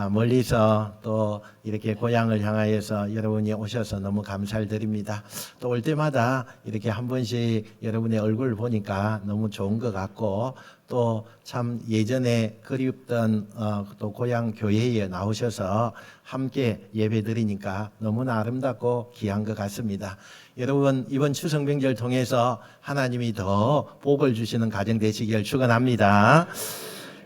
멀리서 또 이렇게 고향을 향하여서 여러분이 오셔서 너무 감사를 드립니다. 또 올 때마다 이렇게 한 번씩 여러분의 얼굴을 보니까 너무 좋은 것 같고, 또 참 예전에 그립던 또 고향 교회에 나오셔서 함께 예배 드리니까 너무나 아름답고 귀한 것 같습니다. 여러분, 이번 추석 명절 통해서 하나님이 더 복을 주시는 가정 되시길 축원합니다.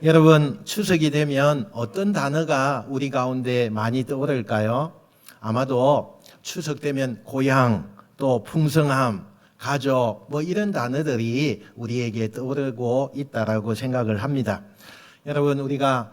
여러분, 추석이 되면 어떤 단어가 우리 가운데 많이 떠오를까요? 아마도 추석 되면 고향, 또 풍성함, 가족, 이런 단어들이 우리에게 떠오르고 있다라고 생각을 합니다. 여러분, 우리가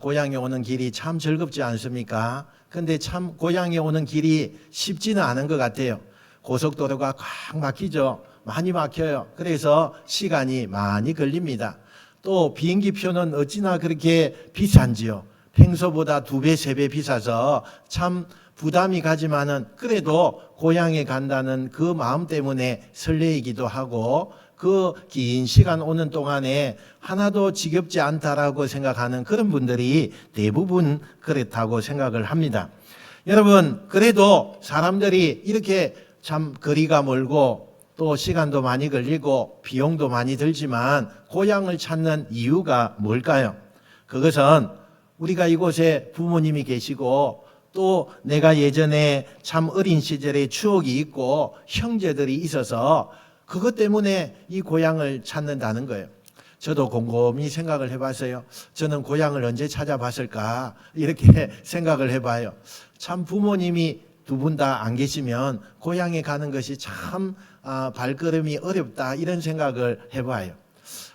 고향에 오는 길이 참 즐겁지 않습니까? 근데 참 고향에 오는 길이 쉽지는 않은 것 같아요. 고속도로가 꽉 막히죠. 많이 막혀요. 그래서 시간이 많이 걸립니다. 또 비행기 표는 어찌나 그렇게 비싼지요. 평소보다 2배, 3배 비싸서 참 부담이 가지만은 그래도 고향에 간다는 그 마음 때문에 설레이기도 하고, 그 긴 시간 오는 동안에 하나도 지겹지 않다라고 생각하는 그런 분들이 대부분 그렇다고 생각을 합니다. 여러분, 그래도 사람들이 이렇게 참 거리가 멀고 또 시간도 많이 걸리고 비용도 많이 들지만 고향을 찾는 이유가 뭘까요? 그것은 우리가 이곳에 부모님이 계시고, 또 내가 예전에 참 어린 시절의 추억이 있고 형제들이 있어서 그것 때문에 이 고향을 찾는다는 거예요. 저도 곰곰이 생각을 해봤어요. 저는 고향을 언제 찾아봤을까 이렇게 생각을 해봐요. 참 부모님이 두 분 다 안 계시면 고향에 가는 것이 참 발걸음이 어렵다, 이런 생각을 해봐요.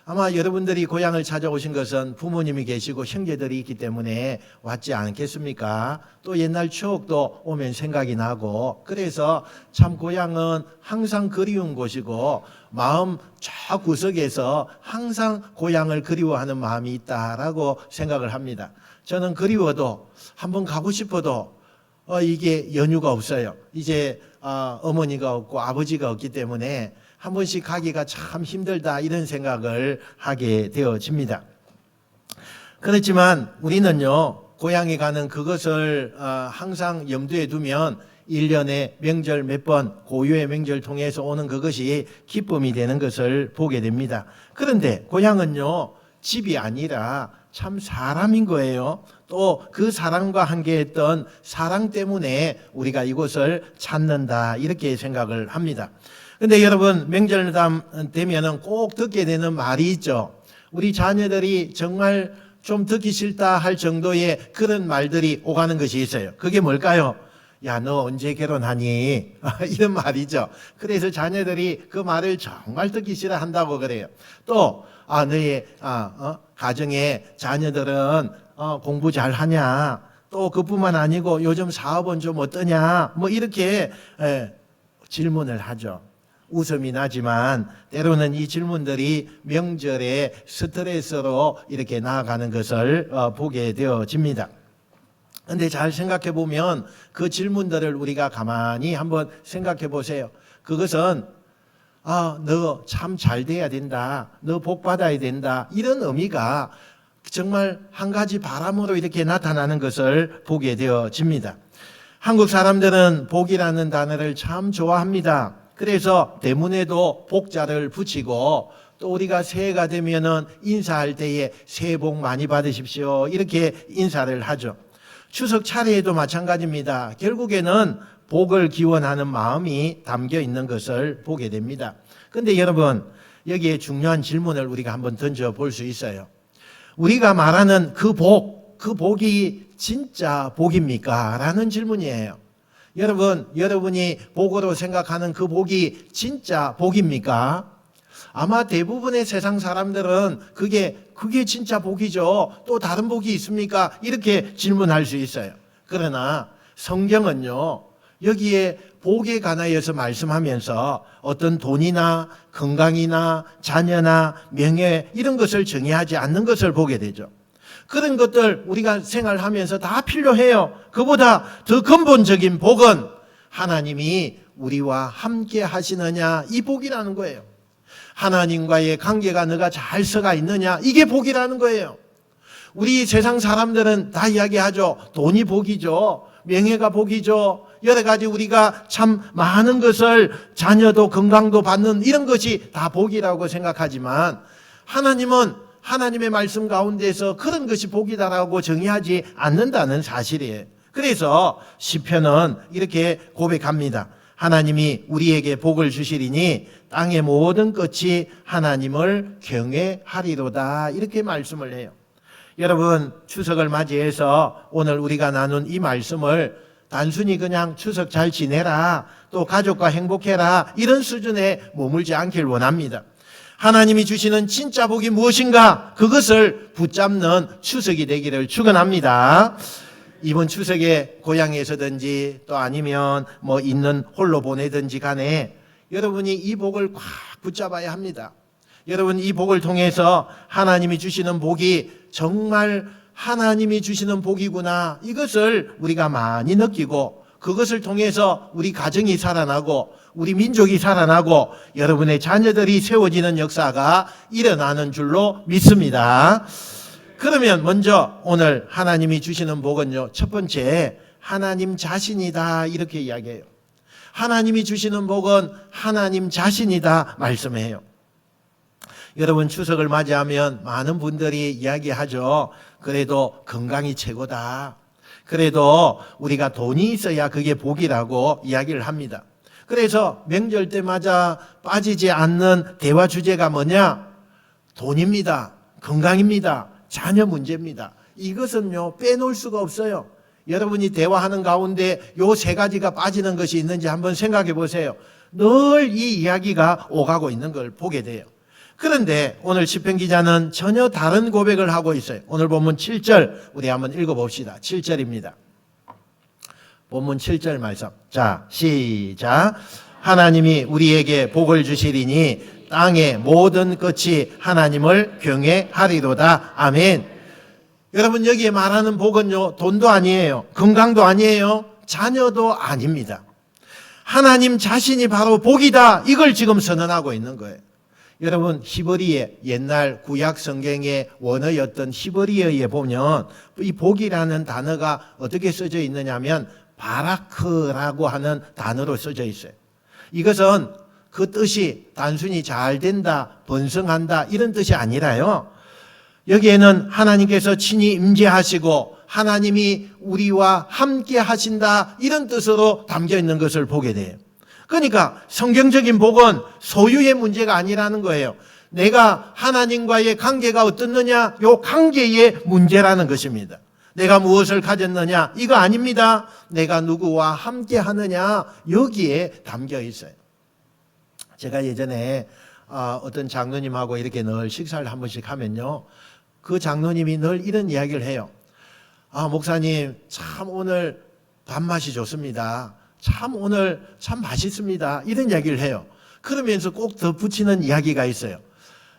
아마 여러분들이 고향을 찾아오신 것은 부모님이 계시고 형제들이 있기 때문에 왔지 않겠습니까? 또 옛날 추억도 오면 생각이 나고, 그래서 참 고향은 항상 그리운 곳이고 마음 저 구석에서 항상 고향을 그리워하는 마음이 있다라고 생각을 합니다. 저는 그리워도 한번 가고 싶어도 이게 연유가 없어요. 이제 어머니가 없고 아버지가 없기 때문에 한 번씩 가기가 참 힘들다, 이런 생각을 하게 되어집니다. 그렇지만 우리는요, 고향에 가는 그것을 항상 염두에 두면 1년에 명절 몇 번, 고유의 명절 통해서 오는 그것이 기쁨이 되는 것을 보게 됩니다. 그런데 고향은요, 집이 아니라 참 사람인 거예요. 또 그 사람과 함께했던 사랑 때문에 우리가 이곳을 찾는다, 이렇게 생각을 합니다. 근데 여러분, 명절 되면은 꼭 듣게 되는 말이 있죠. 우리 자녀들이 정말 좀 듣기 싫다 할 정도의 그런 말들이 오가는 것이 있어요. 그게 뭘까요? 야, 너 언제 결혼하니? 이런 말이죠. 그래서 자녀들이 그 말을 정말 듣기 싫어한다고 그래요. 또 너의 가정에 자녀들은 공부 잘하냐? 또 그뿐만 아니고 요즘 사업은 좀 어떠냐? 이렇게 질문을 하죠. 웃음이 나지만 때로는 이 질문들이 명절에 스트레스로 이렇게 나아가는 것을 보게 되어집니다. 그런데 잘 생각해 보면 그 질문들을 우리가 가만히 한번 생각해 보세요. 그것은 너 참 잘 돼야 된다, 너 복 받아야 된다, 이런 의미가 정말 한 가지 바람으로 이렇게 나타나는 것을 보게 되어집니다. 한국 사람들은 복이라는 단어를 참 좋아합니다. 그래서 대문에도 복자를 붙이고, 또 우리가 새해가 되면은 인사할 때에 새해 복 많이 받으십시오, 이렇게 인사를 하죠. 추석 차례에도 마찬가지입니다. 결국에는 복을 기원하는 마음이 담겨 있는 것을 보게 됩니다. 그런데 여러분, 여기에 중요한 질문을 우리가 한번 던져볼 수 있어요. 우리가 말하는 그 복이 진짜 복입니까? 라는 질문이에요. 여러분, 여러분이 복으로 생각하는 그 복이 진짜 복입니까? 아마 대부분의 세상 사람들은 그게 진짜 복이죠. 또 다른 복이 있습니까? 이렇게 질문할 수 있어요. 그러나 성경은요, 여기에 복에 관하여서 말씀하면서 어떤 돈이나 건강이나 자녀나 명예, 이런 것을 정의하지 않는 것을 보게 되죠. 그런 것들 우리가 생활하면서 다 필요해요. 그보다 더 근본적인 복은 하나님이 우리와 함께 하시느냐, 이 복이라는 거예요. 하나님과의 관계가 너가 잘 서가 있느냐, 이게 복이라는 거예요. 우리 세상 사람들은 다 이야기하죠. 돈이 복이죠. 명예가 복이죠. 여러 가지 우리가 참 많은 것을 자녀도 건강도 받는 이런 것이 다 복이라고 생각하지만 하나님은 하나님의 말씀 가운데서 그런 것이 복이다라고 정의하지 않는다는 사실이에요. 그래서 시편은 이렇게 고백합니다. 하나님이 우리에게 복을 주시리니 땅의 모든 끝이 하나님을 경외하리로다. 이렇게 말씀을 해요. 여러분, 추석을 맞이해서 오늘 우리가 나눈 이 말씀을 단순히 그냥 추석 잘 지내라, 또 가족과 행복해라 이런 수준에 머물지 않길 원합니다. 하나님이 주시는 진짜 복이 무엇인가 그것을 붙잡는 추석이 되기를 축원합니다. 이번 추석에 고향에서든지 또 아니면 뭐 있는 홀로 보내든지 간에 여러분이 이 복을 꽉 붙잡아야 합니다. 여러분, 이 복을 통해서 하나님이 주시는 복이 정말 하나님이 주시는 복이구나, 이것을 우리가 많이 느끼고 그것을 통해서 우리 가정이 살아나고 우리 민족이 살아나고 여러분의 자녀들이 세워지는 역사가 일어나는 줄로 믿습니다. 그러면 먼저 오늘 하나님이 주시는 복은요, 첫 번째 하나님 자신이다 이렇게 이야기해요. 하나님이 주시는 복은 하나님 자신이다 말씀해요. 여러분, 추석을 맞이하면 많은 분들이 이야기하죠. 그래도 건강이 최고다. 그래도 우리가 돈이 있어야 그게 복이라고 이야기를 합니다. 그래서 명절 때마다 빠지지 않는 대화 주제가 뭐냐? 돈입니다. 건강입니다. 자녀 문제입니다. 이것은요, 빼놓을 수가 없어요. 여러분이 대화하는 가운데 요 세 가지가 빠지는 것이 있는지 한번 생각해 보세요. 늘 이 이야기가 오가고 있는 걸 보게 돼요. 그런데 오늘 시편 기자는 전혀 다른 고백을 하고 있어요. 오늘 본문 7절 우리 한번 읽어봅시다. 7절입니다. 본문 7절 말씀. 자, 시작. 하나님이 우리에게 복을 주시리니 땅의 모든 끝이 하나님을 경외하리로다. 아멘. 여러분, 여기에 말하는 복은요, 돈도 아니에요. 건강도 아니에요. 자녀도 아닙니다. 하나님 자신이 바로 복이다. 이걸 지금 선언하고 있는 거예요. 여러분, 히브리어, 옛날 구약 성경의 원어였던 히브리어에 보면 이 복이라는 단어가 어떻게 써져 있느냐면 바라크라고 하는 단어로 써져 있어요. 이것은 그 뜻이 단순히 잘 된다, 번성한다 이런 뜻이 아니라요, 여기에는 하나님께서 친히 임재하시고 하나님이 우리와 함께 하신다 이런 뜻으로 담겨 있는 것을 보게 돼요. 그러니까 성경적인 복은 소유의 문제가 아니라는 거예요. 내가 하나님과의 관계가 어떻느냐, 요 관계의 문제라는 것입니다. 내가 무엇을 가졌느냐 이거 아닙니다. 내가 누구와 함께 하느냐, 여기에 담겨 있어요. 제가 예전에 어떤 장로님하고 이렇게 늘 식사를 한 번씩 하면요, 그 장로님이 늘 이런 이야기를 해요. 목사님 참 오늘 밥맛이 좋습니다. 참 오늘 참 맛있습니다. 이런 이야기를 해요. 그러면서 꼭 덧붙이는 이야기가 있어요.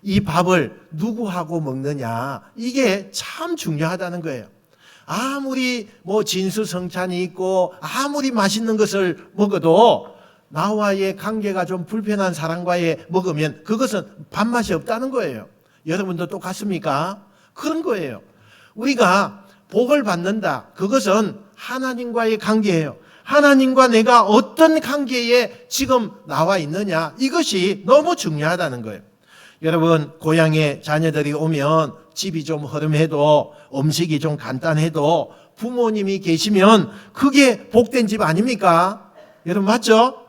이 밥을 누구하고 먹느냐, 이게 참 중요하다는 거예요. 아무리 뭐 진수성찬이 있고 아무리 맛있는 것을 먹어도 나와의 관계가 좀 불편한 사람과의 먹으면 그것은 밥맛이 없다는 거예요. 여러분도 똑같습니까? 그런 거예요. 우리가 복을 받는다, 그것은 하나님과의 관계예요. 하나님과 내가 어떤 관계에 지금 나와 있느냐, 이것이 너무 중요하다는 거예요. 여러분, 고향에 자녀들이 오면 집이 좀 허름해도 음식이 좀 간단해도 부모님이 계시면 그게 복된 집 아닙니까? 여러분 맞죠?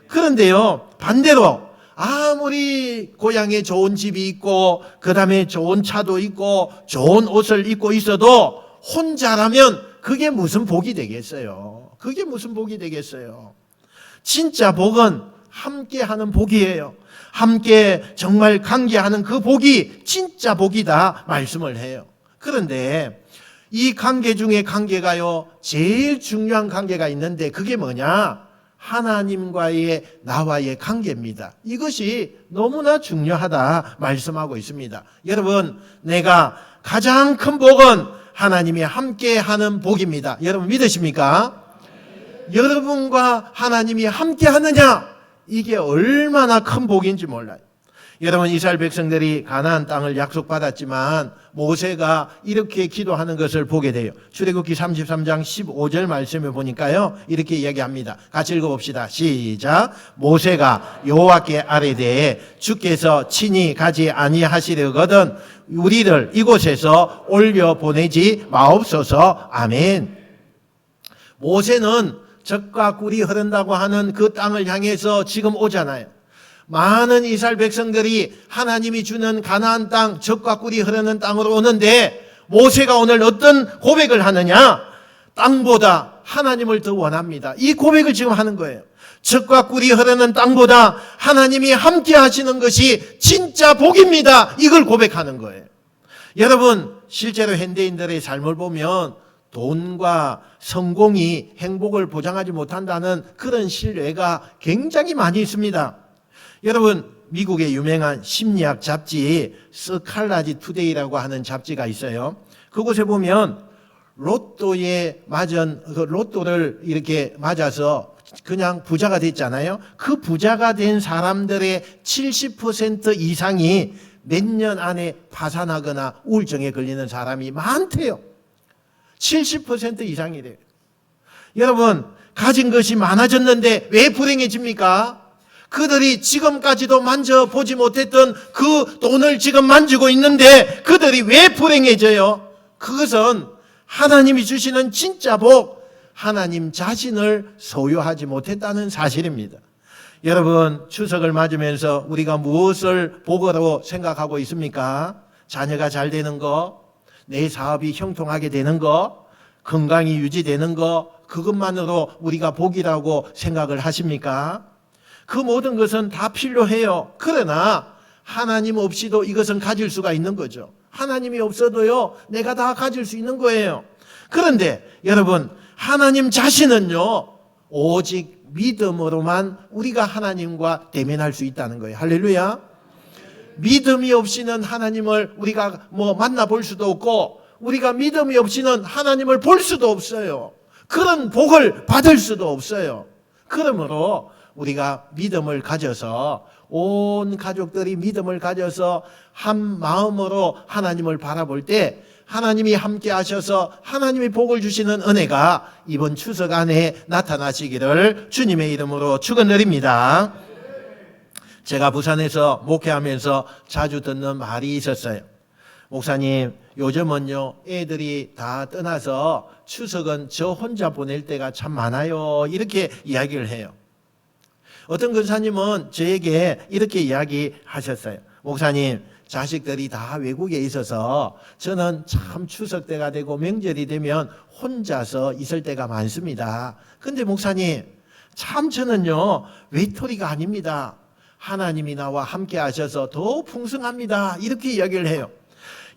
그런데요, 반대로 아무리 고향에 좋은 집이 있고 그 다음에 좋은 차도 있고 좋은 옷을 입고 있어도 혼자라면 그게 무슨 복이 되겠어요? 그게 무슨 복이 되겠어요? 진짜 복은 함께하는 복이에요. 함께 정말 관계하는 그 복이 진짜 복이다 말씀을 해요. 그런데 이 관계 중에 관계가요, 제일 중요한 관계가 있는데 그게 뭐냐? 하나님과의 나와의 관계입니다. 이것이 너무나 중요하다 말씀하고 있습니다. 여러분, 내가 가장 큰 복은 하나님이 함께하는 복입니다. 여러분 믿으십니까? 여러분과 하나님이 함께 하느냐, 이게 얼마나 큰 복인지 몰라요. 여러분, 이스라엘 백성들이 가나안 땅을 약속받았지만 모세가 이렇게 기도하는 것을 보게 돼요. 출애굽기 33장 15절 말씀을 보니까요, 이렇게 이야기합니다. 같이 읽어봅시다. 시작. 모세가 여호와께 아뢰되 주께서 친히 가지 아니하시려거든 우리를 이곳에서 올려 보내지 마옵소서. 아멘. 모세는 젖과 꿀이 흐른다고 하는 그 땅을 향해서 지금 오잖아요. 많은 이스라엘 백성들이 하나님이 주는 가나안 땅, 젖과 꿀이 흐르는 땅으로 오는데 모세가 오늘 어떤 고백을 하느냐? 땅보다 하나님을 더 원합니다. 이 고백을 지금 하는 거예요. 젖과 꿀이 흐르는 땅보다 하나님이 함께 하시는 것이 진짜 복입니다. 이걸 고백하는 거예요. 여러분, 실제로 현대인들의 삶을 보면 돈과 성공이 행복을 보장하지 못한다는 그런 신뢰가 굉장히 많이 있습니다. 여러분, 미국의 유명한 심리학 잡지 스칼라지 투데이라고 하는 잡지가 있어요. 그곳에 보면 로또에 맞은 그 로또를 이렇게 맞아서 그냥 부자가 됐잖아요. 그 부자가 된 사람들의 70% 이상이 몇 년 안에 파산하거나 우울증에 걸리는 사람이 많대요. 70% 이상이래요. 여러분, 가진 것이 많아졌는데 왜 불행해집니까? 그들이 지금까지도 만져보지 못했던 그 돈을 지금 만지고 있는데 그들이 왜 불행해져요? 그것은 하나님이 주시는 진짜 복, 하나님 자신을 소유하지 못했다는 사실입니다. 여러분, 추석을 맞으면서 우리가 무엇을 복으로 생각하고 있습니까? 자녀가 잘 되는 거, 내 사업이 형통하게 되는 거, 건강이 유지되는 거, 그것만으로 우리가 복이라고 생각을 하십니까? 그 모든 것은 다 필요해요. 그러나 하나님 없이도 이것은 가질 수가 있는 거죠. 하나님이 없어도요, 내가 다 가질 수 있는 거예요. 그런데 여러분, 하나님 자신은요, 오직 믿음으로만 우리가 하나님과 대면할 수 있다는 거예요. 할렐루야. 믿음이 없이는 하나님을 우리가 만나볼 수도 없고, 우리가 믿음이 없이는 하나님을 볼 수도 없어요. 그런 복을 받을 수도 없어요. 그러므로 우리가 믿음을 가져서, 온 가족들이 믿음을 가져서 한 마음으로 하나님을 바라볼 때 하나님이 함께 하셔서 하나님이 복을 주시는 은혜가 이번 추석 안에 나타나시기를 주님의 이름으로 축원드립니다. 제가 부산에서 목회하면서 자주 듣는 말이 있었어요. 목사님, 요즘은요, 애들이 다 떠나서 추석은 저 혼자 보낼 때가 참 많아요. 이렇게 이야기를 해요. 어떤 권사님은 저에게 이렇게 이야기하셨어요. 목사님, 자식들이 다 외국에 있어서 저는 참 추석 때가 되고 명절이 되면 혼자서 있을 때가 많습니다. 근데 목사님, 참 저는요, 외톨이가 아닙니다. 하나님이 나와 함께 하셔서 더 풍성합니다. 이렇게 이야기를 해요.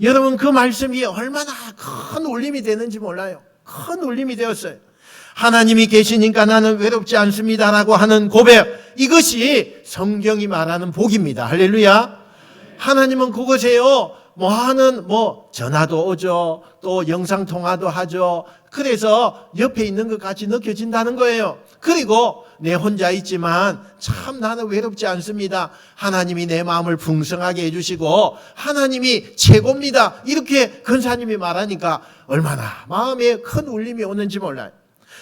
여러분, 그 말씀이 얼마나 큰 울림이 되는지 몰라요. 큰 울림이 되었어요. 하나님이 계시니까 나는 외롭지 않습니다라고 하는 고백, 이것이 성경이 말하는 복입니다. 할렐루야. 하나님은 그곳에요, 전화도 오죠. 또 영상통화도 하죠. 그래서 옆에 있는 것 같이 느껴진다는 거예요. 그리고 내 혼자 있지만 참 나는 외롭지 않습니다. 하나님이 내 마음을 풍성하게 해주시고 하나님이 최고입니다. 이렇게 권사님이 말하니까 얼마나 마음에 큰 울림이 오는지 몰라요.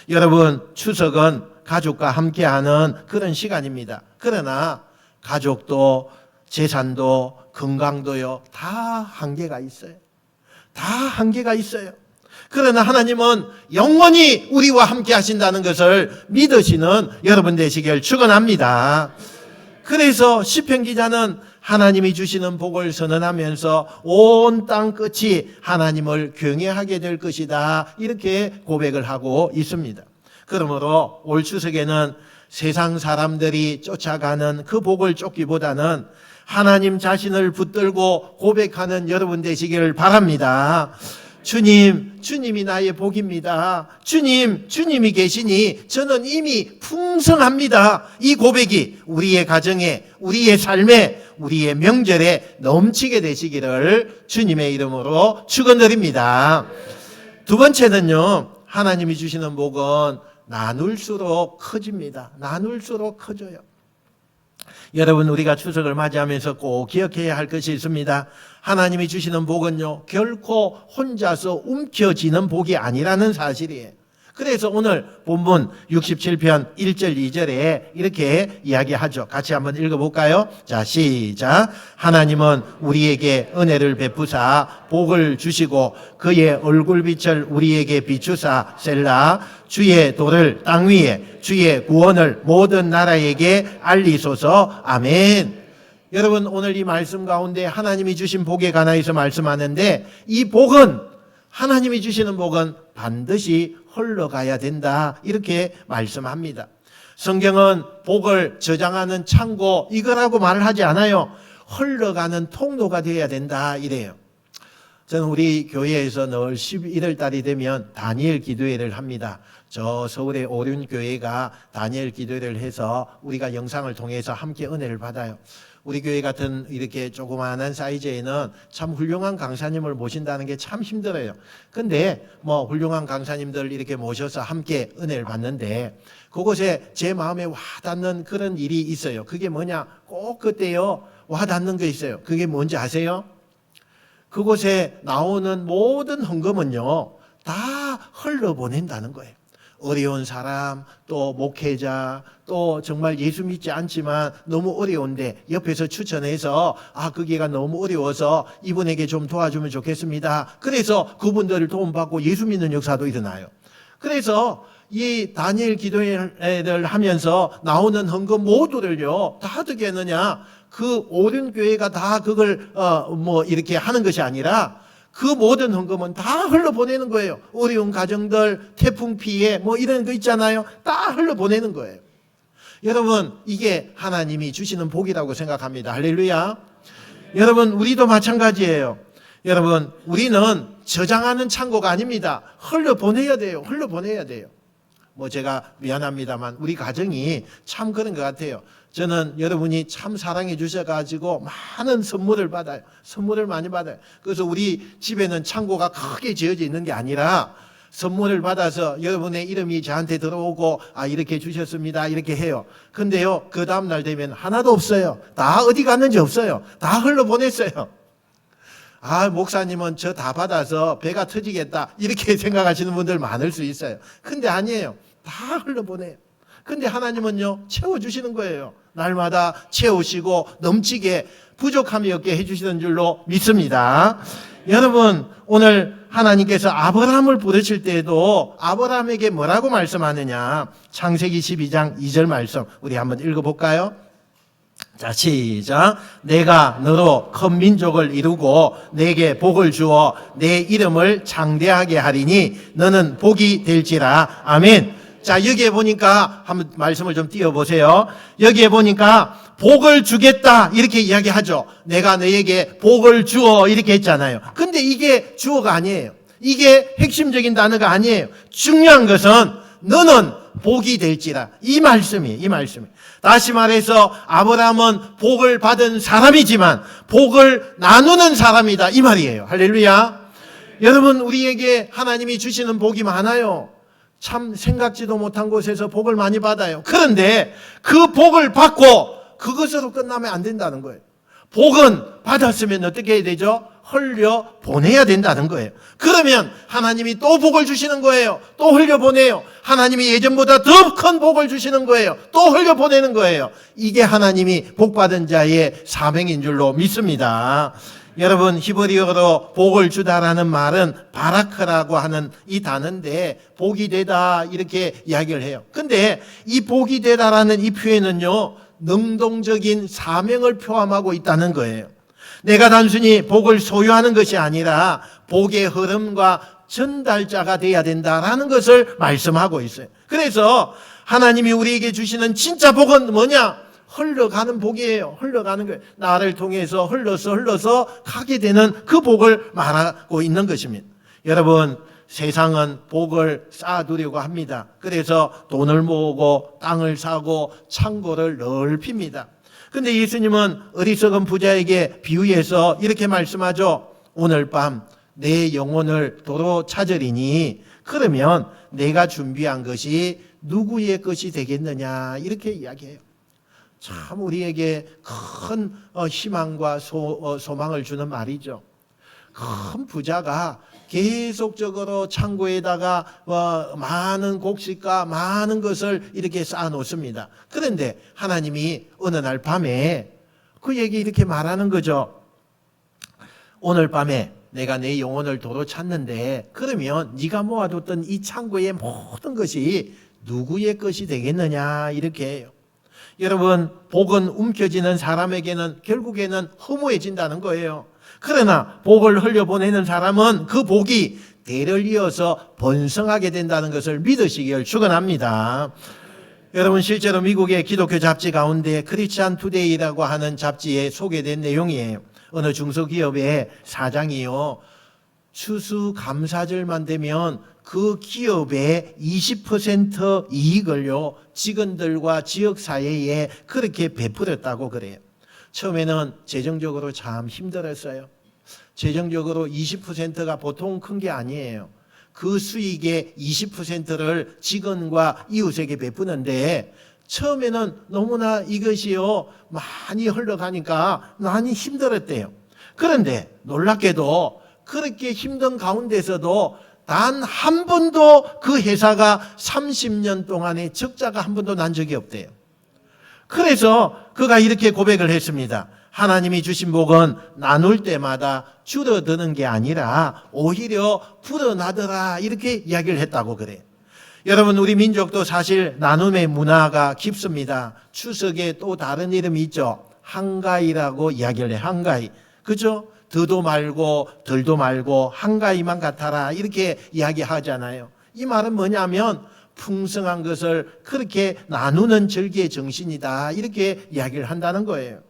여러분, 추석은 가족과 함께하는 그런 시간입니다. 그러나 가족도 재산도 건강도요, 다 한계가 있어요. 다 한계가 있어요. 그러나 하나님은 영원히 우리와 함께 하신다는 것을 믿으시는 여러분 되시길 축원합니다. 그래서 시편 기자는 하나님이 주시는 복을 선언하면서 온 땅 끝이 하나님을 경외하게 될 것이다, 이렇게 고백을 하고 있습니다. 그러므로 올 추석에는 세상 사람들이 쫓아가는 그 복을 쫓기보다는 하나님 자신을 붙들고 고백하는 여러분 되시기를 바랍니다. 주님, 주님이 나의 복입니다. 주님, 주님이 계시니 저는 이미 풍성합니다. 이 고백이 우리의 가정에, 우리의 삶에, 우리의 명절에 넘치게 되시기를 주님의 이름으로 축원드립니다. 두 번째는요, 하나님이 주시는 복은 나눌수록 커집니다. 나눌수록 커져요. 여러분, 우리가 추석을 맞이하면서 꼭 기억해야 할 것이 있습니다. 하나님이 주시는 복은요, 결코 혼자서 움켜쥐는 복이 아니라는 사실이에요. 그래서 오늘 본문 67편 1절 2절에 이렇게 이야기하죠. 같이 한번 읽어볼까요? 자, 시작. 하나님은 우리에게 은혜를 베푸사 복을 주시고 그의 얼굴빛을 우리에게 비추사 셀라. 주의 도를 땅 위에 주의 구원을 모든 나라에게 알리소서. 아멘. 여러분, 오늘 이 말씀 가운데 하나님이 주신 복에 관하여서 말씀하는데, 이 복은, 하나님이 주시는 복은 반드시 흘러가야 된다, 이렇게 말씀합니다. 성경은 복을 저장하는 창고 이거라고 말을 하지 않아요. 흘러가는 통로가 되어야 된다 이래요. 저는 우리 교회에서 늘 11월 달이 되면 다니엘 기도회를 합니다. 저 서울의 오륜교회가 다니엘 기도회를 해서 우리가 영상을 통해서 함께 은혜를 받아요. 우리 교회 같은 이렇게 조그마한 사이즈에는 참 훌륭한 강사님을 모신다는 게 참 힘들어요. 근데 뭐 훌륭한 강사님들 이렇게 모셔서 함께 은혜를 받는데, 그곳에 제 마음에 와닿는 그런 일이 있어요. 그게 뭐냐? 꼭 그때요 와닿는 게 있어요. 그게 뭔지 아세요? 그곳에 나오는 모든 헌금은요 다 흘러보낸다는 거예요. 어려운 사람, 또 목회자, 또 정말 예수 믿지 않지만 너무 어려운데 옆에서 추천해서 거기가 너무 어려워서 이분에게 좀 도와주면 좋겠습니다. 그래서 그분들을 도움받고 예수 믿는 역사도 일어나요. 그래서 이 다니엘 기도회를 하면서 나오는 헌금 모두를요 다 어떻게 했느냐, 그 오륜 교회가 다 그걸 이렇게 하는 것이 아니라 그 모든 헌금은 다 흘러보내는 거예요. 어려운 가정들, 태풍 피해 이런 거 있잖아요. 다 흘러보내는 거예요. 여러분, 이게 하나님이 주시는 복이라고 생각합니다. 할렐루야. 여러분, 우리도 마찬가지예요. 여러분, 우리는 저장하는 창고가 아닙니다. 흘러보내야 돼요. 흘러보내야 돼요. 제가 미안합니다만 우리 가정이 참 그런 것 같아요. 저는 여러분이 참 사랑해 주셔가지고 많은 선물을 받아요. 선물을 많이 받아요. 그래서 우리 집에는 창고가 크게 지어져 있는 게 아니라 선물을 받아서 여러분의 이름이 저한테 들어오고 이렇게 주셨습니다 이렇게 해요. 근데요 그 다음날 되면 하나도 없어요. 다 어디 갔는지 없어요. 다 흘러보냈어요. 목사님은 저 다 받아서 배가 터지겠다 이렇게 생각하시는 분들 많을 수 있어요. 근데 아니에요. 다 흘러보내요. 근데 하나님은요 채워주시는 거예요. 날마다 채우시고 넘치게 부족함이 없게 해주시는 줄로 믿습니다. 여러분, 오늘 하나님께서 아브라함을 부르실 때에도 아브라함에게 뭐라고 말씀하느냐, 창세기 12장 2절 말씀 우리 한번 읽어볼까요? 자, 시작. 내가 너로 큰 민족을 이루고 내게 복을 주어 내 이름을 창대하게 하리니 너는 복이 될지라. 아멘. 자, 여기에 보니까 한번 말씀을 좀 띄워보세요. 여기에 보니까 복을 주겠다 이렇게 이야기하죠. 내가 너에게 복을 주어 이렇게 했잖아요. 근데 이게 주어가 아니에요. 이게 핵심적인 단어가 아니에요. 중요한 것은 너는 복이 될지라. 이 말씀이에요. 이 말씀이. 다시 말해서 아브라함은 복을 받은 사람이지만 복을 나누는 사람이다 이 말이에요. 할렐루야. 여러분, 우리에게 하나님이 주시는 복이 많아요. 참 생각지도 못한 곳에서 복을 많이 받아요. 그런데 그 복을 받고 그것으로 끝나면 안 된다는 거예요. 복은 받았으면 어떻게 해야 되죠? 흘려 보내야 된다는 거예요. 그러면 하나님이 또 복을 주시는 거예요. 또 흘려 보내요. 하나님이 예전보다 더 큰 복을 주시는 거예요. 또 흘려 보내는 거예요. 이게 하나님이 복받은 자의 사명인 줄로 믿습니다. 여러분, 히브리어로 복을 주다라는 말은 바라크라고 하는 이 단어인데 복이 되다 이렇게 이야기를 해요. 근데 이 복이 되다라는 이 표현은요 능동적인 사명을 포함하고 있다는 거예요. 내가 단순히 복을 소유하는 것이 아니라 복의 흐름과 전달자가 돼야 된다라는 것을 말씀하고 있어요. 그래서 하나님이 우리에게 주시는 진짜 복은 뭐냐? 흘러가는 복이에요. 흘러가는 거예요. 나를 통해서 흘러서 가게 되는 그 복을 말하고 있는 것입니다. 여러분, 세상은 복을 쌓아두려고 합니다. 그래서 돈을 모으고 땅을 사고 창고를 넓힙니다. 근데 예수님은 어리석은 부자에게 비유해서 이렇게 말씀하죠. 오늘 밤 내 영혼을 도로 찾으리니 그러면 내가 준비한 것이 누구의 것이 되겠느냐 이렇게 이야기해요. 참 우리에게 큰 희망과 소망을 주는 말이죠. 큰 부자가 계속적으로 창고에다가 많은 곡식과 많은 것을 이렇게 쌓아놓습니다. 그런데 하나님이 어느 날 밤에 그에게 이렇게 말하는 거죠. 오늘 밤에 내가 내 영혼을 도로 찾는데 그러면 네가 모아뒀던 이 창고의 모든 것이 누구의 것이 되겠느냐 이렇게 해요. 여러분, 복은 움켜쥐는 사람에게는 결국에는 허무해진다는 거예요. 그러나 복을 흘려보내는 사람은 그 복이 대를 이어서 번성하게 된다는 것을 믿으시길 축원합니다. 여러분, 실제로 미국의 기독교 잡지 가운데 크리스찬 투데이라고 하는 잡지에 소개된 내용이에요. 어느 중소기업의 사장이요, 추수감사절만 되면 그 기업의 20% 이익을요 직원들과 지역사회에 그렇게 베풀었다고 그래요. 처음에는 재정적으로 참 힘들었어요. 재정적으로 20%가 보통 큰 게 아니에요. 그 수익의 20%를 직원과 이웃에게 베푸는데 처음에는 너무나 이것이요 많이 흘러가니까 많이 힘들었대요. 그런데 놀랍게도 그렇게 힘든 가운데서도 단 한 번도 그 회사가 30년 동안에 적자가 한 번도 난 적이 없대요. 그래서 그가 이렇게 고백을 했습니다. 하나님이 주신 복은 나눌 때마다 줄어드는 게 아니라 오히려 불어나더라 이렇게 이야기를 했다고 그래요. 여러분, 우리 민족도 사실 나눔의 문화가 깊습니다. 추석에 또 다른 이름이 있죠. 한가위라고 이야기를 해요. 한가위. 그죠? 더도 말고 덜도 말고 한가위만 같아라 이렇게 이야기하잖아요. 이 말은 뭐냐면 풍성한 것을 그렇게 나누는 절기의 정신이다 이렇게 이야기를 한다는 거예요.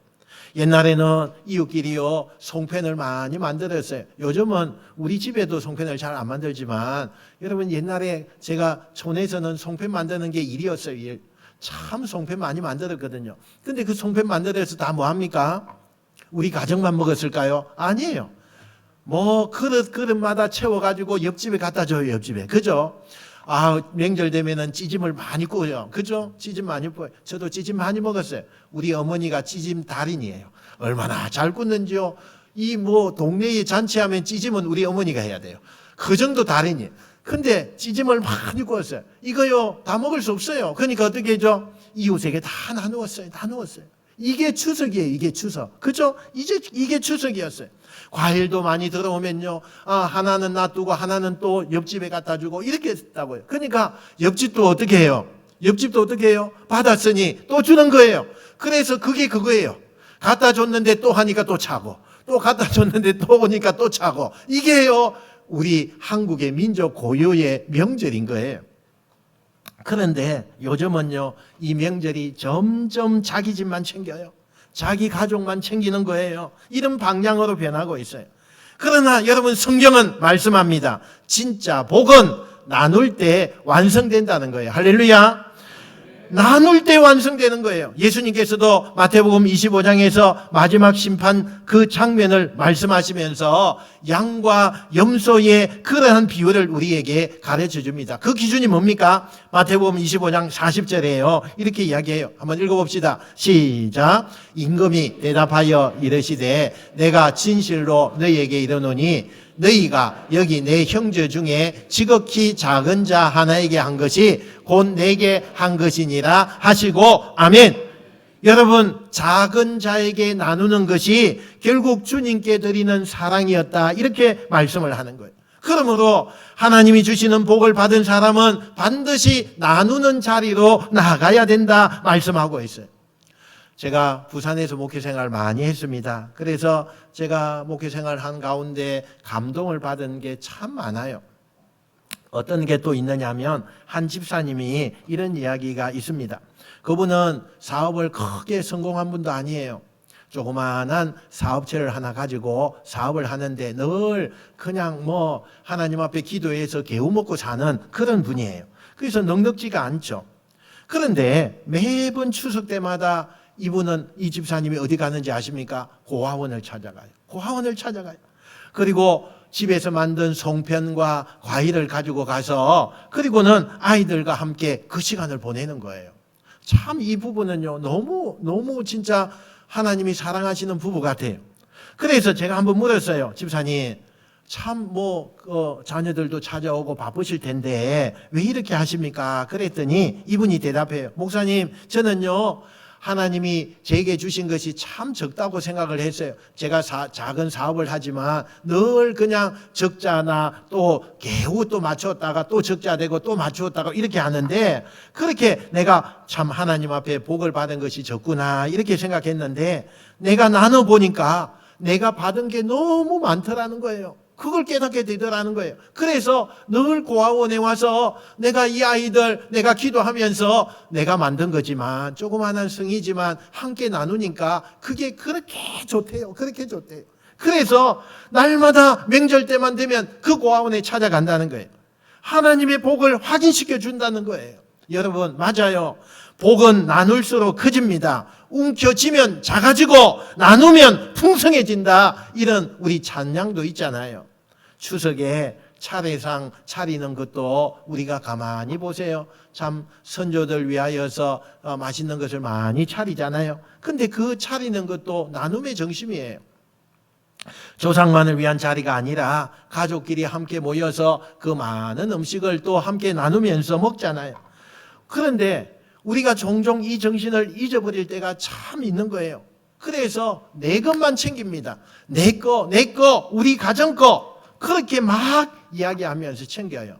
옛날에는 이웃끼리요 송편을 많이 만들었어요. 요즘은 우리 집에도 송편을 잘 안 만들지만 여러분, 옛날에 제가 촌에서는 송편 만드는 게 일이었어요. 참 송편 많이 만들었거든요. 근데 그 송편 만들어서 다 뭐합니까? 우리 가정만 먹었을까요? 아니에요. 뭐 그릇마다 채워가지고 옆집에 갖다 줘요. 옆집에. 그죠? 명절 되면은 찌짐을 많이 구워요. 그죠? 찌짐 많이 구워요. 저도 찌짐 많이 먹었어요. 우리 어머니가 찌짐 달인이에요. 얼마나 잘 굽는지요. 이 동네에 잔치하면 찌짐은 우리 어머니가 해야 돼요. 그 정도 달인이에요. 근데 찌짐을 많이 구웠어요. 이거요 다 먹을 수 없어요. 그러니까 어떻게 해죠? 이웃에게 다 나누었어요. 다 나누었어요. 이게 추석이에요. 이게 추석. 그죠? 이게 추석이었어요. 과일도 많이 들어오면요. 하나는 놔두고 하나는 또 옆집에 갖다 주고 이렇게 했다고요. 그러니까 옆집도 어떻게 해요? 옆집도 어떻게 해요? 받았으니 또 주는 거예요. 그래서 그게 그거예요. 갖다 줬는데 또 하니까 또 차고 또 갖다 줬는데 또 오니까 또 차고 이게요. 우리 한국의 민족 고유의 명절인 거예요. 그런데 요즘은요, 이 명절이 점점 자기 집만 챙겨요. 자기 가족만 챙기는 거예요. 이런 방향으로 변하고 있어요. 그러나 여러분, 성경은 말씀합니다. 진짜 복은 나눌 때 완성된다는 거예요. 할렐루야. 나눌 때 완성되는 거예요. 예수님께서도 마태복음 25장에서 마지막 심판 그 장면을 말씀하시면서 양과 염소의 그러한 비유를 우리에게 가르쳐 줍니다. 그 기준이 뭡니까? 마태복음 25장 40절에요. 이렇게 이야기해요. 한번 읽어봅시다. 시작. 임금이 대답하여 이르시되 내가 진실로 너희에게 이르노니 너희가 여기 내 형제 중에 지극히 작은 자 하나에게 한 것이 곧 내게 한 것이니라 하시고 아멘. 여러분, 작은 자에게 나누는 것이 결국 주님께 드리는 사랑이었다 이렇게 말씀을 하는 거예요. 그러므로 하나님이 주시는 복을 받은 사람은 반드시 나누는 자리로 나아가야 된다 말씀하고 있어요. 제가 부산에서 목회생활 많이 했습니다. 그래서 제가 목회생활 한 가운데 감동을 받은 게 참 많아요. 어떤 게 또 있느냐면 한 집사님이 이런 이야기가 있습니다. 그분은 사업을 크게 성공한 분도 아니에요. 조그마한 사업체를 하나 가지고 사업을 하는데 늘 그냥 하나님 앞에 기도해서 개우먹고 사는 그런 분이에요. 그래서 넉넉지가 않죠. 그런데 매번 추석 때마다 이 집사님이 어디 가는지 아십니까? 고아원을 찾아가요. 고아원을 찾아가요. 그리고 집에서 만든 송편과 과일을 가지고 가서 그리고는 아이들과 함께 그 시간을 보내는 거예요. 참 이 부부는요, 너무 진짜 하나님이 사랑하시는 부부 같아요. 그래서 제가 한번 물었어요. 집사님, 참 자녀들도 찾아오고 바쁘실 텐데 왜 이렇게 하십니까? 그랬더니 이분이 대답해요. 목사님, 저는요, 하나님이 제게 주신 것이 참 적다고 생각을 했어요. 제가 작은 사업을 하지만 늘 그냥 적자나 또 개우 또 맞추었다가 또 적자 되고 또 맞추었다가 이렇게 하는데, 그렇게 내가 참 하나님 앞에 복을 받은 것이 적구나 이렇게 생각했는데, 내가 나눠보니까 내가 받은 게 너무 많더라는 거예요. 그걸 깨닫게 되더라는 거예요. 그래서 늘 고아원에 와서 내가 이 아이들 내가 기도하면서 내가 만든 거지만 조그마한 성이지만 함께 나누니까 그게 그렇게 좋대요. 그렇게 좋대요. 그래서 날마다 명절 때만 되면 그 고아원에 찾아간다는 거예요. 하나님의 복을 확인시켜 준다는 거예요. 여러분, 맞아요. 복은 나눌수록 커집니다. 움켜쥐면 작아지고 나누면 풍성해진다. 이런 우리 찬양도 있잖아요. 추석에 차례상 차리는 것도 우리가 가만히 보세요. 참 선조들 위하여서 맛있는 것을 많이 차리잖아요. 근데 그 차리는 것도 나눔의 정심이에요. 조상만을 위한 자리가 아니라 가족끼리 함께 모여서 그 많은 음식을 또 함께 나누면서 먹잖아요. 그런데 우리가 종종 이 정신을 잊어버릴 때가 참 있는 거예요. 그래서 내 것만 챙깁니다. 내 거, 우리 가정 거 그렇게 막 이야기하면서 챙겨요.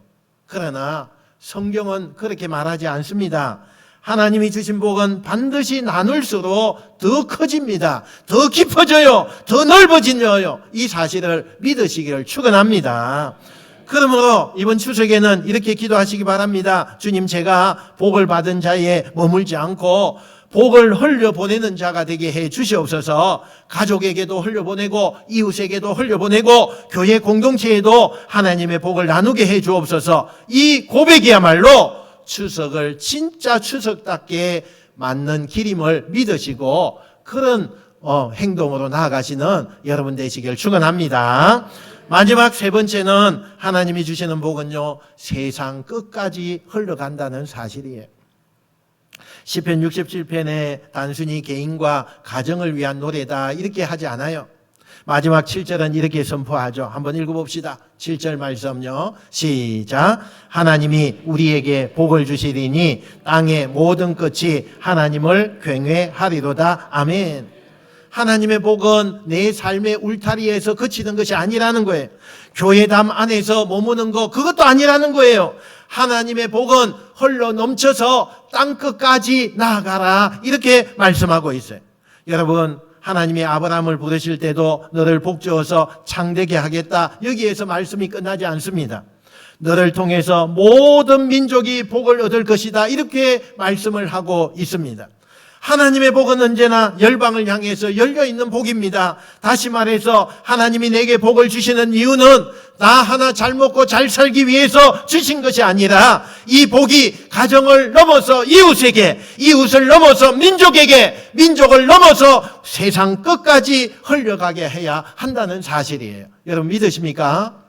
그러나 성경은 그렇게 말하지 않습니다. 하나님이 주신 복은 반드시 나눌수록 더 커집니다. 더 깊어져요. 더 넓어지려요. 이 사실을 믿으시기를 축원합니다. 그러므로 이번 추석에는 이렇게 기도하시기 바랍니다. 주님, 제가 복을 받은 자에 머물지 않고 복을 흘려보내는 자가 되게 해 주시옵소서. 가족에게도 흘려보내고 이웃에게도 흘려보내고 교회 공동체에도 하나님의 복을 나누게 해 주옵소서. 이 고백이야말로 추석을 진짜 추석답게 맞는 길임을 믿으시고 그런 행동으로 나아가시는 여러분 되시길 축원합니다. 마지막 세 번째는 하나님이 주시는 복은요, 세상 끝까지 흘러간다는 사실이에요. 시편 67편에 단순히 개인과 가정을 위한 노래다 이렇게 하지 않아요. 마지막 7절은 이렇게 선포하죠. 한번 읽어봅시다. 7절 말씀요. 시작. 하나님이 우리에게 복을 주시리니 땅의 모든 끝이 하나님을 경외하리로다. 아멘. 하나님의 복은 내 삶의 울타리에서 그치는 것이 아니라는 거예요. 교회담 안에서 머무는 거 그것도 아니라는 거예요. 하나님의 복은 흘러 넘쳐서 땅끝까지 나아가라 이렇게 말씀하고 있어요. 여러분, 하나님이 아브라함을 부르실 때도 너를 복주어서 창대게 하겠다 여기에서 말씀이 끝나지 않습니다. 너를 통해서 모든 민족이 복을 얻을 것이다 이렇게 말씀을 하고 있습니다. 하나님의 복은 언제나 열방을 향해서 열려있는 복입니다. 다시 말해서 하나님이 내게 복을 주시는 이유는 나 하나 잘 먹고 잘 살기 위해서 주신 것이 아니라 이 복이 가정을 넘어서 이웃에게, 이웃을 넘어서 민족에게, 민족을 넘어서 세상 끝까지 흘러가게 해야 한다는 사실이에요. 여러분 믿으십니까?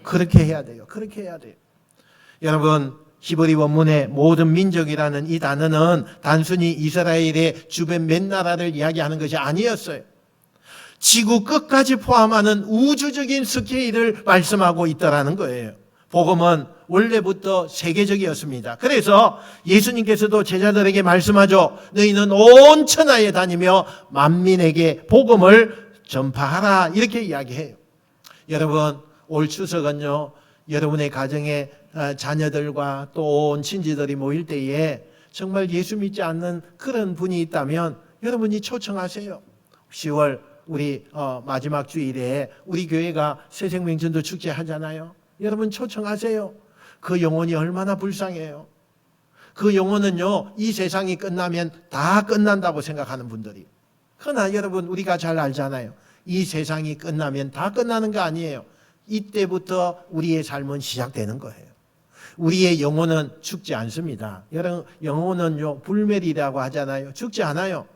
그렇게 해야 돼요. 그렇게 해야 돼요. 여러분, 히브리 원문의 모든 민족이라는 이 단어는 단순히 이스라엘의 주변 몇 나라를 이야기하는 것이 아니었어요. 지구 끝까지 포함하는 우주적인 스케일을 말씀하고 있다라는 거예요. 복음은 원래부터 세계적이었습니다. 그래서 예수님께서도 제자들에게 말씀하죠. 너희는 온 천하에 다니며 만민에게 복음을 전파하라 이렇게 이야기해요. 여러분, 올 추석은요, 여러분의 가정에 자녀들과 또 온 친지들이 모일 때에 정말 예수 믿지 않는 그런 분이 있다면 여러분이 초청하세요. 10월 우리 마지막 주일에 우리 교회가 새생명전도 축제 하잖아요. 여러분 초청하세요. 그 영혼이 얼마나 불쌍해요. 그 영혼은요, 이 세상이 끝나면 다 끝난다고 생각하는 분들이. 그러나 여러분 우리가 잘 알잖아요. 이 세상이 끝나면 다 끝나는 거 아니에요. 이때부터 우리의 삶은 시작되는 거예요. 우리의 영혼은 죽지 않습니다. 여러분, 영혼은요, 불멸이라고 하잖아요. 죽지 않아요.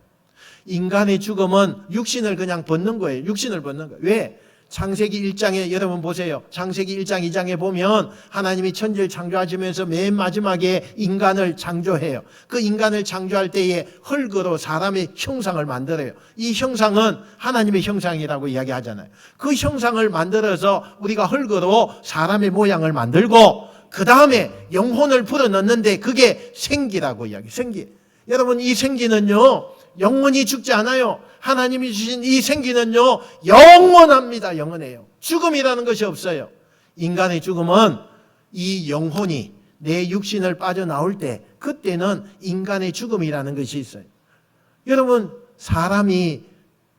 인간의 죽음은 육신을 그냥 벗는 거예요. 육신을 벗는 거예요. 왜? 창세기 1장에 여러분 보세요. 창세기 1장 2장에 보면 하나님이 천지를 창조하시면서 맨 마지막에 인간을 창조해요. 그 인간을 창조할 때에 흙으로 사람의 형상을 만들어요. 이 형상은 하나님의 형상이라고 이야기하잖아요. 그 형상을 만들어서 우리가 흙으로 사람의 모양을 만들고 그 다음에 영혼을 불어넣는데 그게 생기라고 이야기해요. 생기. 여러분 이 생기는요 영원히 죽지 않아요. 하나님이 주신 이 생기는요 영원합니다. 영원해요. 죽음이라는 것이 없어요. 인간의 죽음은 이 영혼이 내 육신을 빠져나올 때 그때는 인간의 죽음이라는 것이 있어요. 여러분 사람이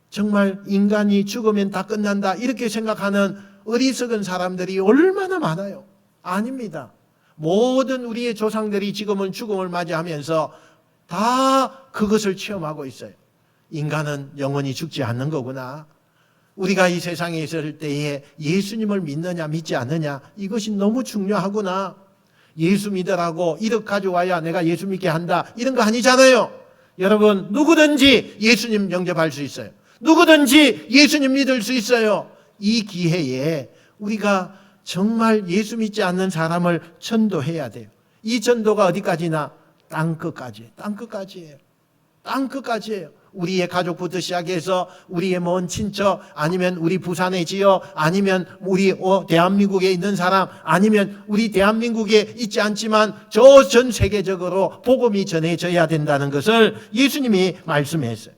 정말 인간이 죽으면 다 끝난다 이렇게 생각하는 어리석은 사람들이 얼마나 많아요. 아닙니다. 모든 우리의 조상들이 지금은 죽음을 맞이하면서 다 그것을 체험하고 있어요. 인간은 영원히 죽지 않는 거구나. 우리가 이 세상에 있을 때에 예수님을 믿느냐 믿지 않느냐 이것이 너무 중요하구나. 예수 믿으라고 1억 가져와야 내가 예수 믿게 한다 이런 거 아니잖아요. 여러분 누구든지 예수님 영접할 수 있어요. 누구든지 예수님 믿을 수 있어요. 이 기회에 우리가 정말 예수 믿지 않는 사람을 전도해야 돼요. 이 전도가 어디까지나 땅끝까지, 땅끝까지예요. 땅끝까지예요. 우리의 가족부터 시작해서 우리의 먼 친척, 아니면 우리 부산의 지역, 아니면 우리 대한민국에 있는 사람, 아니면 우리 대한민국에 있지 않지만 저 전 세계적으로 복음이 전해져야 된다는 것을 예수님이 말씀했어요.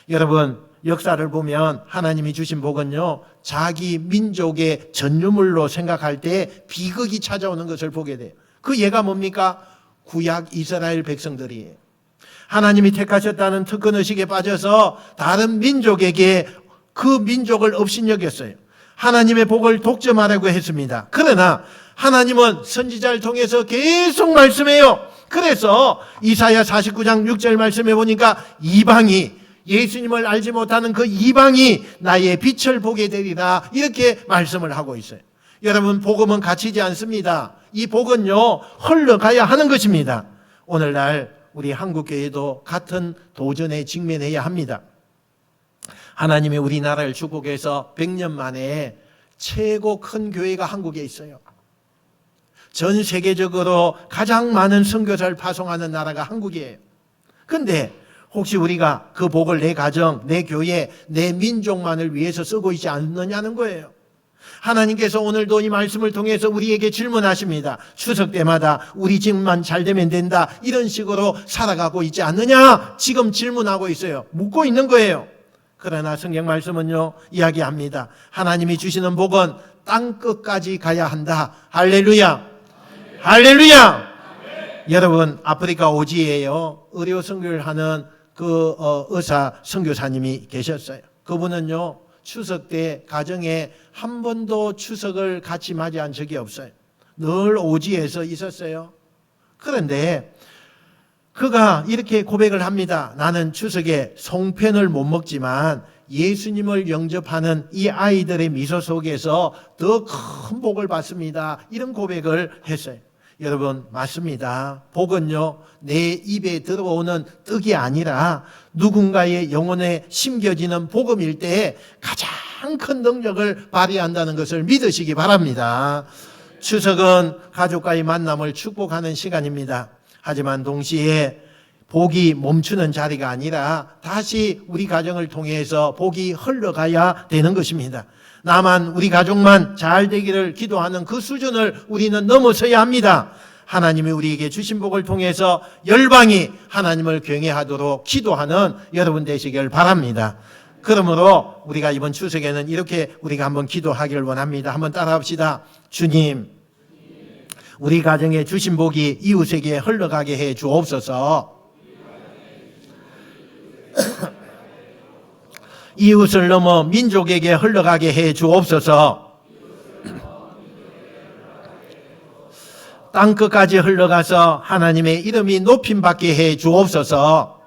여러분 역사를 보면 하나님이 주신 복은요 자기 민족의 전유물로 생각할 때 비극이 찾아오는 것을 보게 돼요. 그 예가 뭡니까? 구약 이스라엘 백성들이에요. 하나님이 택하셨다는 특권의식에 빠져서 다른 민족에게 그 민족을 업신여겼어요. 하나님의 복을 독점하려고 했습니다. 그러나 하나님은 선지자를 통해서 계속 말씀해요. 그래서 이사야 49장 6절 말씀해 보니까 이방이 예수님을 알지 못하는 그 이방이 나의 빛을 보게 되리라 이렇게 말씀을 하고 있어요. 여러분 복음은 갇히지 않습니다. 이 복은요 흘러가야 하는 것입니다. 오늘날 우리 한국교회도 같은 도전에 직면해야 합니다. 하나님이 우리나라를 축복해서 100년 만에 최고 큰 교회가 한국에 있어요. 전 세계적으로 가장 많은 선교사를 파송하는 나라가 한국이에요. 그런데 혹시 우리가 그 복을 내 가정, 내 교회, 내 민족만을 위해서 쓰고 있지 않느냐는 거예요. 하나님께서 오늘도 이 말씀을 통해서 우리에게 질문하십니다. 추석 때마다 우리 집만 잘 되면 된다 이런 식으로 살아가고 있지 않느냐 지금 질문하고 있어요. 묻고 있는 거예요. 그러나 성경 말씀은요 이야기합니다. 하나님이 주시는 복은 땅끝까지 가야 한다. 할렐루야. 할렐루야. 여러분 아프리카 오지에요 의료 선교를 하는 그 의사 선교사님이 계셨어요. 그분은요 추석 때 가정에 한 번도 추석을 같이 맞이한 적이 없어요. 늘 오지에서 있었어요. 그런데 그가 이렇게 고백을 합니다. 나는 추석에 송편을 못 먹지만 예수님을 영접하는 이 아이들의 미소 속에서 더 큰 복을 받습니다. 이런 고백을 했어요. 여러분 맞습니다. 복은요 내 입에 들어오는 떡이 아니라 누군가의 영혼에 심겨지는 복음일 때 가장 큰 능력을 발휘한다는 것을 믿으시기 바랍니다. 추석은 가족과의 만남을 축복하는 시간입니다. 하지만 동시에 복이 멈추는 자리가 아니라 다시 우리 가정을 통해서 복이 흘러가야 되는 것입니다. 나만 우리 가족만 잘 되기를 기도하는 그 수준을 우리는 넘어서야 합니다. 하나님이 우리에게 주신 복을 통해서 열방이 하나님을 경외하도록 기도하는 여러분 되시길 바랍니다. 그러므로 우리가 이번 추석에는 이렇게 우리가 한번 기도하기를 원합니다. 한번 따라합시다. 주님, 우리 가정에 주신 복이 이웃에게 흘러가게 해 주옵소서. 이웃을 넘어 민족에게 흘러가게 해 주옵소서. 땅끝까지 흘러가서 하나님의 이름이 높임받게 해 주옵소서.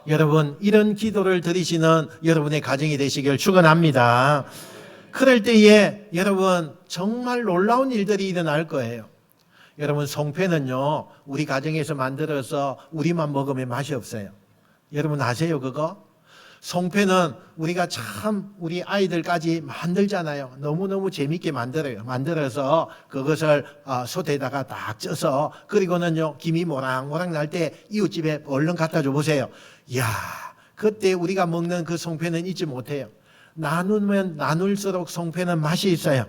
여러분 이런 기도를 드리시는 여러분의 가정이 되시길 축원합니다. 그럴 때에 여러분 정말 놀라운 일들이 일어날 거예요. 여러분 송편은요 우리 가정에서 만들어서 우리만 먹으면 맛이 없어요. 여러분 아세요 그거? 송편은 우리가 참 우리 아이들까지 만들잖아요. 너무너무 재밌게 만들어요. 만들어서 그것을 솥에다가 딱 쪄서, 그리고는요 김이 모락모락 날 때 이웃집에 얼른 갖다 줘 보세요. 이야, 그때 우리가 먹는 그 송편은 잊지 못해요. 나누면 나눌수록 송편은 맛이 있어요.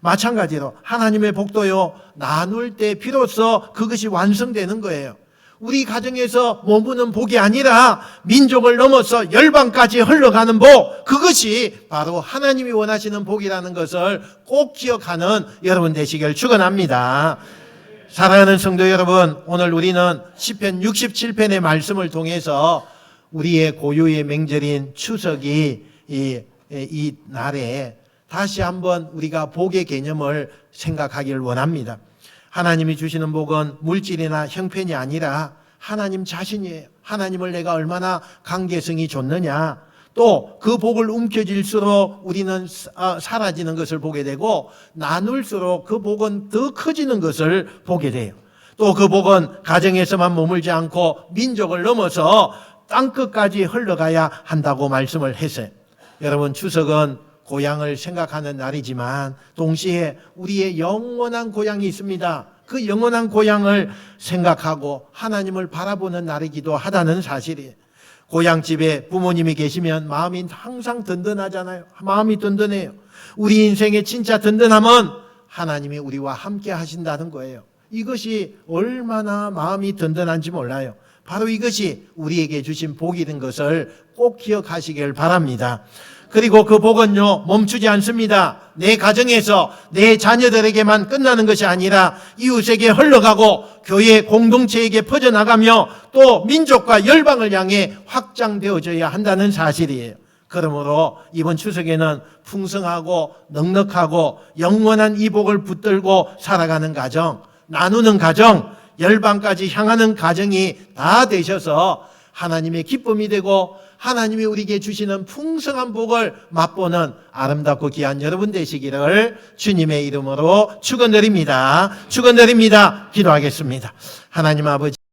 마찬가지로 하나님의 복도요, 나눌 때 비로소 그것이 완성되는 거예요. 우리 가정에서 머무는 복이 아니라 민족을 넘어서 열방까지 흘러가는 복, 그것이 바로 하나님이 원하시는 복이라는 것을 꼭 기억하는 여러분 되시길 축원합니다. 사랑하는 성도 여러분, 오늘 우리는 시편 67편의 말씀을 통해서 우리의 고유의 명절인 추석이 이 날에 다시 한번 우리가 복의 개념을 생각하기를 원합니다. 하나님이 주시는 복은 물질이나 형편이 아니라 하나님 자신이에요. 하나님을 내가 얼마나 관계성이 좋느냐, 또 그 복을 움켜쥘수록 우리는 사라지는 것을 보게 되고, 나눌수록 그 복은 더 커지는 것을 보게 돼요. 또 그 복은 가정에서만 머물지 않고 민족을 넘어서 땅끝까지 흘러가야 한다고 말씀을 했어요. 여러분, 추석은 고향을 생각하는 날이지만 동시에 우리의 영원한 고향이 있습니다. 그 영원한 고향을 생각하고 하나님을 바라보는 날이기도 하다는 사실이에요. 고향집에 부모님이 계시면 마음이 항상 든든하잖아요. 마음이 든든해요. 우리 인생의 진짜 든든함은 하나님이 우리와 함께 하신다는 거예요. 이것이 얼마나 마음이 든든한지 몰라요. 바로 이것이 우리에게 주신 복이된 것을 꼭 기억하시길 바랍니다. 그리고 그 복은요, 멈추지 않습니다. 내 가정에서 내 자녀들에게만 끝나는 것이 아니라 이웃에게 흘러가고 교회 공동체에게 퍼져나가며 또 민족과 열방을 향해 확장되어져야 한다는 사실이에요. 그러므로 이번 추석에는 풍성하고 넉넉하고 영원한 이 복을 붙들고 살아가는 가정, 나누는 가정, 열방까지 향하는 가정이 다 되셔서 하나님의 기쁨이 되고 하나님이 우리에게 주시는 풍성한 복을 맛보는 아름답고 귀한 여러분 되시기를 주님의 이름으로 축원드립니다. 축원드립니다. 기도하겠습니다. 하나님 아버지,